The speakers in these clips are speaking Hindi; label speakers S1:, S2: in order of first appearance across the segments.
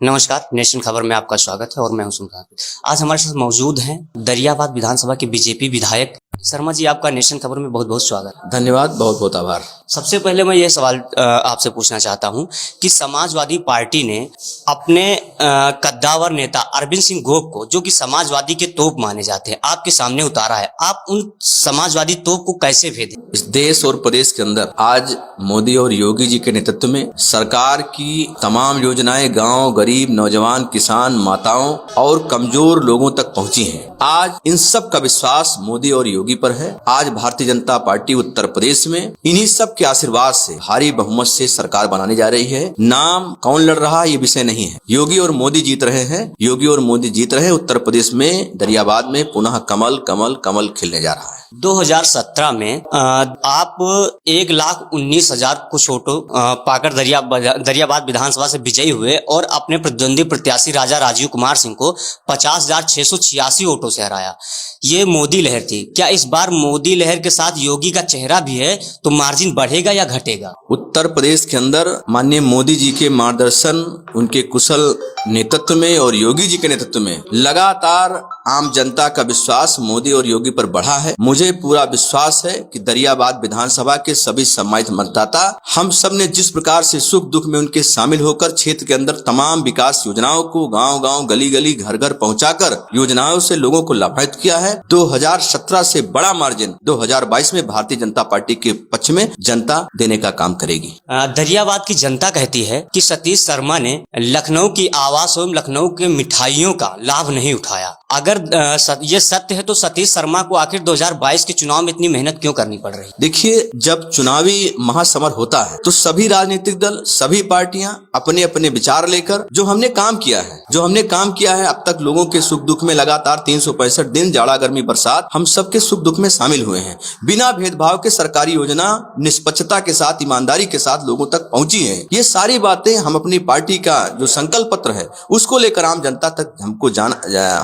S1: नमस्कार, नेशन खबर में आपका स्वागत है और मैं हूं सुल्तान। आज हमारे साथ मौजूद हैं दरियाबाद विधानसभा के बीजेपी विधायक शर्मा जी। आपका नेशन खबर में बहुत बहुत स्वागत है।
S2: धन्यवाद, बहुत बहुत आभार।
S1: सबसे पहले मैं ये सवाल आपसे पूछना चाहता हूं कि समाजवादी पार्टी ने अपने कद्दावर नेता अरविंद सिंह गोप को, जो कि समाजवादी के तोप माने जाते हैं, आपके सामने उतारा है। आप उन समाजवादी तोप को कैसे भेदें?
S2: इस देश और प्रदेश के अंदर आज मोदी और योगी जी के नेतृत्व में सरकार की तमाम योजनाएं गांव, गरीब, नौजवान, किसान, माताओं और कमजोर लोगों तक पहुंची हैं। आज इन सब का विश्वास मोदी और योगी पर है। आज भारतीय जनता पार्टी उत्तर प्रदेश में इन्हीं सब के आशीर्वाद से भारी बहुमत से सरकार बनाने जा रही है। नाम कौन लड़ रहा है ये विषय नहीं है, योगी और मोदी जीत रहे हैं। योगी और मोदी जीत रहे हैं। उत्तर प्रदेश में दरियाबाद में पुनः कमल कमल कमल खिलने जा रहा है।
S1: 2017 में आप 1,19,000 कुछ वोटों पाकर दरियाबाद विधानसभा से विजयी हुए और अपने प्रतिद्वंदी प्रत्याशी राजा राजीव कुमार सिंह को 50,686 वोटों से हराया। ये मोदी लहर थी। क्या इस बार मोदी लहर के साथ योगी का चेहरा भी है, तो मार्जिन बढ़ेगा या घटेगा?
S2: उत्तर प्रदेश के अंदर माननीय मोदी जी के मार्गदर्शन, उनके कुशल नेतृत्व में और योगी जी के नेतृत्व में लगातार आम जनता का विश्वास मोदी और योगी पर बढ़ा है। मुझे पूरा विश्वास है कि दरियाबाद विधानसभा के सभी सम्मानित मतदाता, हम सब ने जिस प्रकार से सुख दुख में उनके शामिल होकर क्षेत्र के अंदर तमाम विकास योजनाओं को गांव गांव, गली गली, घर घर पहुंचाकर योजनाओं से लोगों को लाभान्वित किया है। 2017 से बड़ा मार्जिन 2022 में भारतीय जनता पार्टी के पक्ष में जनता देने का काम करेगी।
S1: दरियाबाद की जनता कहती है कि सतीश शर्मा ने लखनऊ की आवास एवं लखनऊ के मिठाइयों का लाभ नहीं उठाया। अगर ये सत्य है तो सतीश शर्मा को आखिर 2022 के चुनाव में इतनी मेहनत क्यों करनी पड़ रही?
S2: देखिए, जब चुनावी महासमर होता है तो सभी राजनीतिक दल, सभी पार्टियां अपने अपने विचार लेकर जो हमने काम किया है अब तक लोगों के सुख दुख में लगातार 365 दिन, जाड़ा गर्मी बरसात, हम सबके सुख दुख में शामिल हुए हैं। बिना भेदभाव के सरकारी योजना निष्पक्षता के साथ, ईमानदारी के साथ लोगों तक पहुंची है। ये सारी बातें हम अपनी पार्टी का जो संकल्प पत्र है उसको लेकर आम जनता तक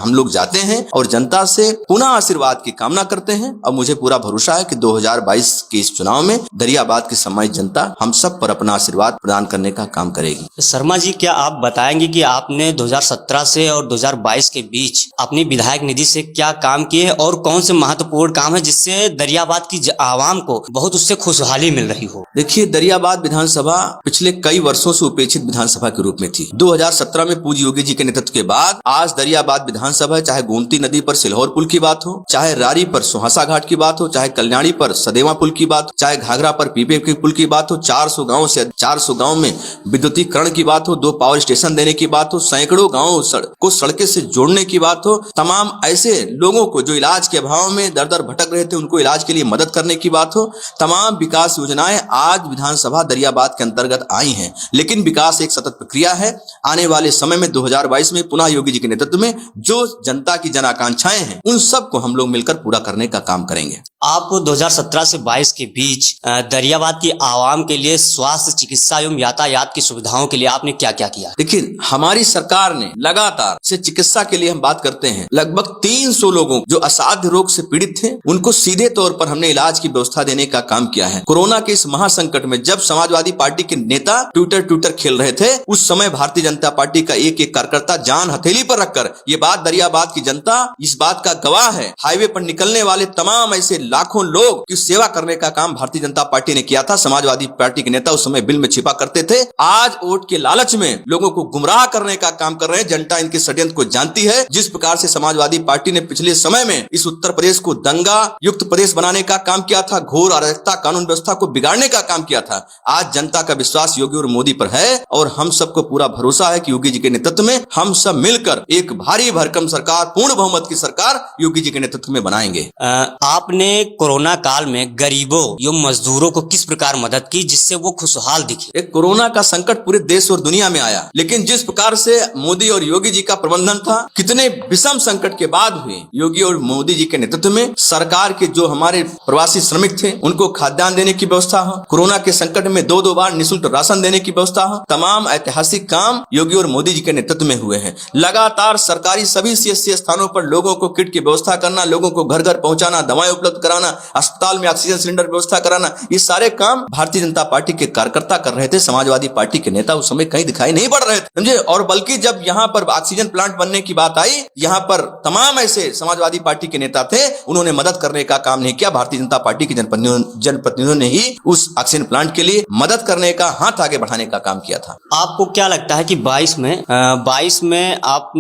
S2: हम लोग जाते हैं और जनता से पुनः आशीर्वाद की कामना करते हैं। और मुझे पूरा भरोसा है कि 2022 के इस चुनाव में दरियाबाद की सम्मानित जनता हम सब पर अपना आशीर्वाद प्रदान करने का काम करेगी।
S1: शर्मा जी, क्या आप बताएंगे कि आपने 2017 से और 2022 के बीच अपनी विधायक निधि से क्या काम किए हैं और कौन से महत्वपूर्ण काम है जिससे दरियाबाद की आवाम को बहुत उससे खुशहाली मिल रही हो?
S2: देखिए, दरियाबाद विधानसभा पिछले कई वर्षों से उपेक्षित विधानसभा के रूप में थी। 2017 में पूज्य योगी जी के नेतृत्व के बाद आज दरियाबाद विधानसभा, चाहे गोमती नदी पर सिल्हौर पुल की बात हो, चाहे रारी पर सुहासा घाट की बात हो, चाहे कल्याणी पर सदेवा पुल की बात हो, चाहे घाघरा पर पीपे के पुल की बात हो, 400 गांव में विद्युतीकरण की बात हो, 2 पावर स्टेशन देने की बात हो, सैकड़ों गाँव को सड़कें से जोड़ने की बात हो, तमाम ऐसे लोगों को जो इलाज के अभाव में दर दर भटक रहे थे उनको इलाज के लिए मदद करने की बात हो, तमाम विकास योजनाएं आज विधानसभा दरियाबाद के अंतर्गत आई हैं। लेकिन विकास एक सतत प्रक्रिया है। आने वाले समय में 2022 में पुनः योगी जी के नेतृत्व में जो जनता की जन आकांक्षाएं हैं उन सब को हम लोग मिलकर पूरा करने का काम करेंगे।
S1: आप 2017 से 22 के बीच दरियाबाद की आवाम के लिए स्वास्थ्य, चिकित्सा एवं यातायात की सुविधाओं के लिए आपने क्या क्या किया?
S2: देखिए, हमारी सरकार ने लगातार से चिकित्सा के लिए हम बात करते हैं, लगभग 300 लोगों जो असाध्य रोग से पीड़ित थे उनको सीधे तौर पर हमने इलाज की व्यवस्था देने का काम किया है। कोरोना के इस महासंकट में जब समाजवादी पार्टी के नेता ट्विटर खेल रहे थे, उस समय भारतीय जनता पार्टी का एक एक कार्यकर्ता जान हथेली पर रखकर, ये बात दरियाबाद की जनता इस बात का गवाह है, हाईवे पर निकलने वाले तमाम ऐसे लाखों लोग की सेवा करने का काम भारतीय जनता पार्टी ने किया था। समाजवादी पार्टी के नेता उस समय बिल में छिपा करते थे, आज वोट के लालच में लोगों को गुमराह करने का काम कर रहे हैं। जनता इनके षड्यंत्र को जानती है। जिस प्रकार से समाजवादी पार्टी ने पिछले समय में इस उत्तर प्रदेश को दंगा युक्त प्रदेश बनाने का काम किया था, घोर अराजकता, कानून व्यवस्था को बिगाड़ने का काम किया था, आज जनता का विश्वास योगी और मोदी पर है और हम सबको पूरा भरोसा है कि योगी जी के नेतृत्व में हम सब मिलकर एक भारी भरकम सरकार, पूर्ण बहुमत की सरकार योगी जी के नेतृत्व में बनाएंगे।
S1: आपने कोरोना काल में गरीबों एवं मजदूरों को किस प्रकार मदद की जिससे वो खुशहाल दिखे?
S2: एक कोरोना का संकट पूरे देश और दुनिया में आया, लेकिन जिस प्रकार से मोदी और योगी जी का प्रबंधन था, कितने विषम संकट के बाद हुए योगी और मोदी जी के नेतृत्व में सरकार के जो हमारे प्रवासी श्रमिक थे उनको खाद्यान्न देने की व्यवस्था हो, कोरोना के संकट में 2-2 बार निःशुल्क राशन देने की व्यवस्था हो, तमाम ऐतिहासिक काम योगी और मोदी जी के नेतृत्व में हुए हैं। लगातार सरकारी सभी CSC स्थानों पर लोगों को किट की व्यवस्था करना, लोगों को घर घर पहुंचाना, दवाएं उपलब्ध कराना, अस्पताल में ऑक्सीजन सिलेंडर व्यवस्था कराना, ये सारे काम भारतीय जनता पार्टी के कार्यकर्ता कर रहे थे। समाजवादी पार्टी के नेता उस समय कहीं दिखाई नहीं पड़ रहे थे, समझे। और बल्कि जब यहाँ पर ऑक्सीजन प्लांट बनने की बात आई, यहाँ पर तमाम ऐसे समाजवादी पार्टी के नेता थे, उन्होंने मदद करने का काम नहीं किया। भारतीय जनता पार्टी के जनप्रतिनिधियों ने ही उस ऑक्सीजन प्लांट के लिए मदद करने का, हाथ आगे बढ़ाने का काम किया था।
S1: आपको क्या लगता है कि 22 में आप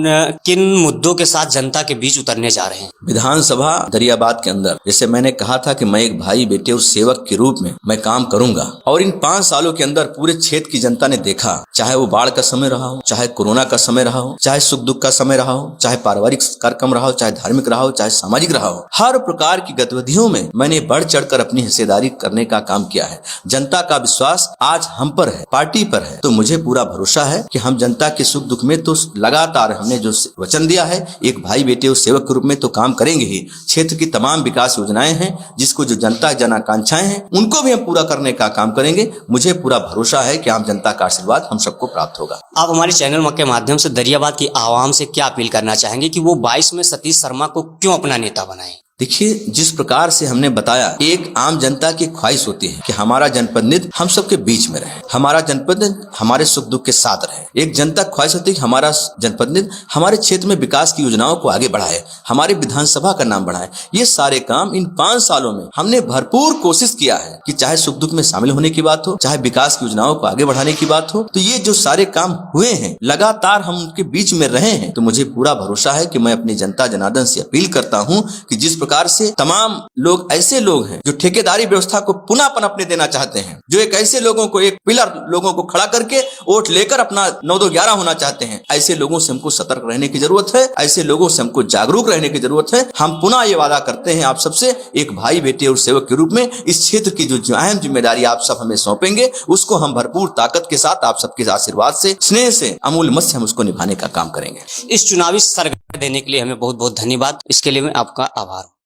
S1: किन मुद्दों के साथ जनता के बीच उतरने जा रहे हैं?
S2: विधानसभा दरियाबाद के अंदर, जैसे मैंने कहा था कि मैं एक भाई, बेटे और सेवक के रूप में मैं काम करूंगा। और इन 5 सालों के अंदर पूरे क्षेत्र की जनता ने देखा, चाहे वो बाढ़ का समय रहा हो, चाहे कोरोना का समय रहा हो, चाहे सुख दुख का समय रहा हो, चाहे पारिवारिक कार्यक्रम रहा हो, चाहे धार्मिक रहा हो, चाहे सामाजिक रहा हो, हर प्रकार की गतिविधियों में मैंने बढ़ चढ़कर अपनी हिस्सेदारी करने का काम किया है। जनता का विश्वास आज हम पर है, पार्टी पर है। तो मुझे पूरा भरोसा है कि हम जनता के सुख दुख में तो लगातार हमने जो वचन दिया है, एक भाई, बेटे और सेवक के रूप में तो काम करेंगे ही। क्षेत्र की तमाम विकास योजनाएं हैं, जिसको जो जनता जन आकांक्षाएं हैं, उनको भी हम पूरा करने का काम करेंगे। मुझे पूरा भरोसा है कि आम जनता का आशीर्वाद हम सबको प्राप्त होगा।
S1: आप हमारे चैनल के माध्यम से दरियाबाद की आवाम से क्या अपील करना चाहेंगे कि वो 22 में सतीश शर्मा को क्यों अपना नेता बनाएं?
S2: देखिए, जिस प्रकार से हमने बताया, एक आम जनता की ख्वाहिश होती है कि हमारा जनप्रतिनिधि हम सबके बीच में रहे, हमारा जनप्रतिनिधि हमारे सुख दुख के साथ रहे। एक जनता ख्वाहिश होती है कि हमारा जनप्रतिनिधि हमारे क्षेत्र में विकास की योजनाओं को आगे बढ़ाए, हमारे विधानसभा का नाम बढ़ाए। ये सारे काम इन 5 सालों में हमने भरपूर कोशिश किया है कि चाहे सुख दुख में शामिल होने की बात हो, चाहे विकास की योजनाओं को आगे बढ़ाने की बात हो, तो ये जो सारे काम हुए हैं, लगातार हम उनके बीच में रहे हैं। तो मुझे पूरा भरोसा है कि मैं अपनी जनता जनार्दन से अपील करता हूँ कि जिस प्रकार से तमाम लोग ऐसे लोग हैं जो ठेकेदारी व्यवस्था को पुनः पनपने देना चाहते हैं, जो एक ऐसे लोगों को, एक पिलर लोगों को खड़ा करके वोट लेकर अपना 9-2-11 होना चाहते हैं, ऐसे लोगों से हमको सतर्क रहने की जरूरत है, ऐसे लोगों से हमको जागरूक रहने की जरूरत है। हम पुनः ये वादा करते हैं आप सबसे, एक भाई, बेटे और सेवक के रूप में इस क्षेत्र की जो अहम जिम्मेदारी आप सब हमें सौंपेंगे, उसको हम भरपूर ताकत के साथ, आप सबके आशीर्वाद से, स्नेह से, अमूल्य मत से हम उसको निभाने का काम करेंगे।
S1: इस चुनावी सरगर्मी देने के लिए हमें बहुत बहुत धन्यवाद। इसके लिए मैं आपका आभार हूँ।